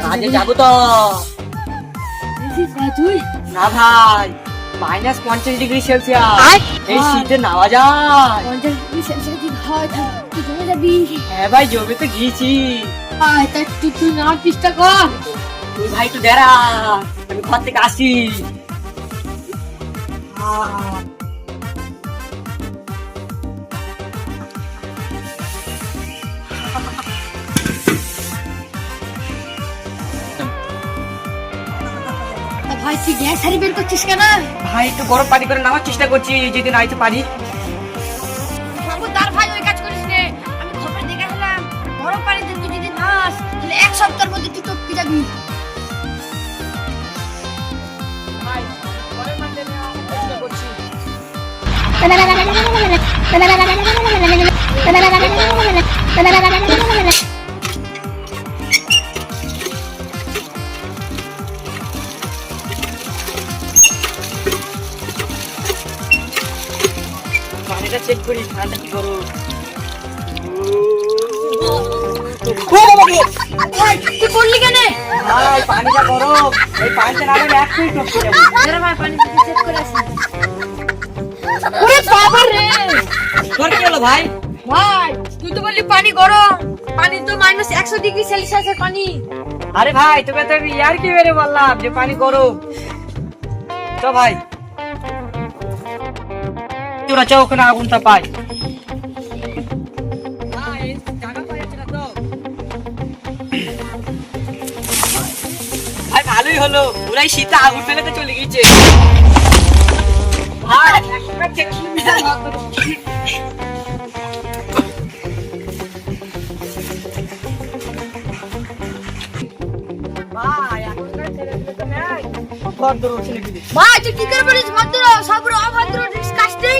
কাজে যাবো তো না ভাই, -50°C এই শীতে নাওয়া যায়? হ্যাঁ ভাই, জমে তো গিয়েছি। তুই নাও চেষ্টা কর। তুই ভাই একটু দাঁড়া, আমি ঘর থেকে আসি। ভাই তুই গ্যাস হারি বের করছিস কেন? ভাই একটু গরম পানি করে নামার চেষ্টা করছি, যদি নাইতে পারি। খবরদার ভাই ওই কাজ করিস নে। আমি খবরে দেখে এলাম গরম পানিতে তুই যদি নাস তাহলে এক সপ্তাহের মধ্যে তুই টপকে যাবি। ভাই গরম পানি নেওয়ার চেষ্টা করছি। পানিটা চেক করি, ঠান্ডা কি করো। তুই করলি কেন? ভাই পানিটা গরম, এই পানিতে নামলে এক্ষুনি টপকে যাবো। ভাই পানি চেক করে আসি। ওরে বাবা রে, তোর কি হলো ভাই? ভাই তুই তো বললি পানি গরম, পানি তো -100°C পানি। আরে ভাই তোকে তো আমি ইয়ার কি মেরে বললাম যে পানি গরম। তো ভাই তোরা চাও ওখানে আগুনটা পাই। ভাই ভালোই হলো, ওরাই শীতে আগুন ফেলেতে চলে গিয়েছে। ভাই একবার চেক ভাই এখনকার ছেলেগুলো তো নেই, ভদ্র ছেলেগুলো। ভাই তুই কি করে বলিস ভদ্র? সব অভদ্র, ডিসকাস্টিং।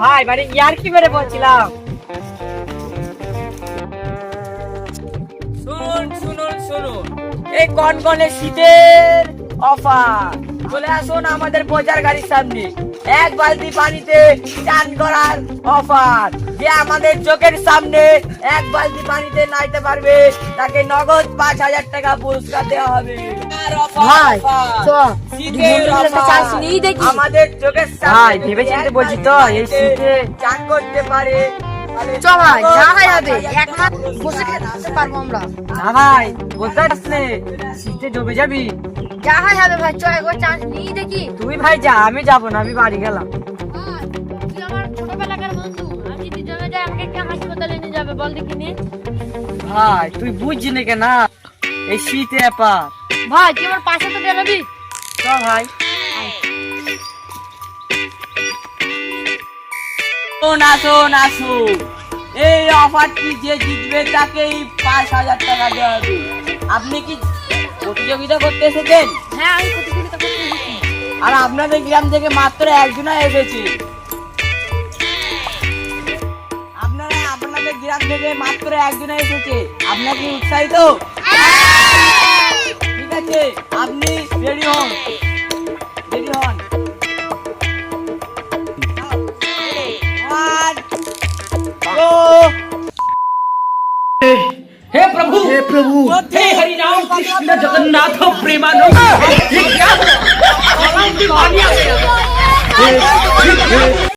ভাই মানে ইয়ার কি মেরে বলছিলাম। শুনুন শুনুন শুনুন, এই কনকনে শীতের অফার চলে আসুন আমাদের প্রচার গাড়ির সামনে। 1 বালতি পানিতে চান করার অফার। যে আমাদের চোখের সামনে 1 বালতি পানিতে নাইতে পারবে তাকে নগদ 5,000 টাকা পুরস্কার দেওয়া হবে। ভাই, শীতের চান্স নিয়ে দেখি। আমাদের চোখের সামনে ভেবে চিন্তে বলছি তো, এই শীতে চান করতে পারে। চ ভাই, যা হয় হবে। এক মাস বসে খেতে পারবো আমরা। না ভাই বলতে পারছিস না, শীতে ডুবে যাবি। যা হয় হবে ভাই, চ একবার চান্স নিয়ে দেখি। তুই ভাই যা, আমি যাবো না, আমি বাড়ি গেলাম। তুই আমার ছোটবেলাকার বন্ধু, আমি যদি জমে যায় আমাকে কে হাসপাতালে নিয়ে যাবে বল দেখিনি? ভাই তুই বুঝছি না কেন এই শীতে আপা। ভাই তুই আমার পাশে তো বেরোবি। চ ভাই। শোন আসুন আসুন, এই অফারটি যে জিতবে তাকেই 5,000 টাকা দেওয়া হবে। আপনি কি প্রতিযোগিতা করতে এসেছেন? হ্যাঁ আমি প্রতিযোগিতা করতে এসেছি। আর আপনাদের গ্রাম থেকে মাত্র একজনই এসেছে। আপনাদের গ্রাম থেকে মাত্র একজনই এসেছে। আপনার কি উৎসাহিত? ঠিক আছে, আপনি রেডি হন, রেডি হন। हे प्रभु, हे प्रभु, हे हरि राम कृष्ण जगन्नाथ प्रेमानंद। ये क्या?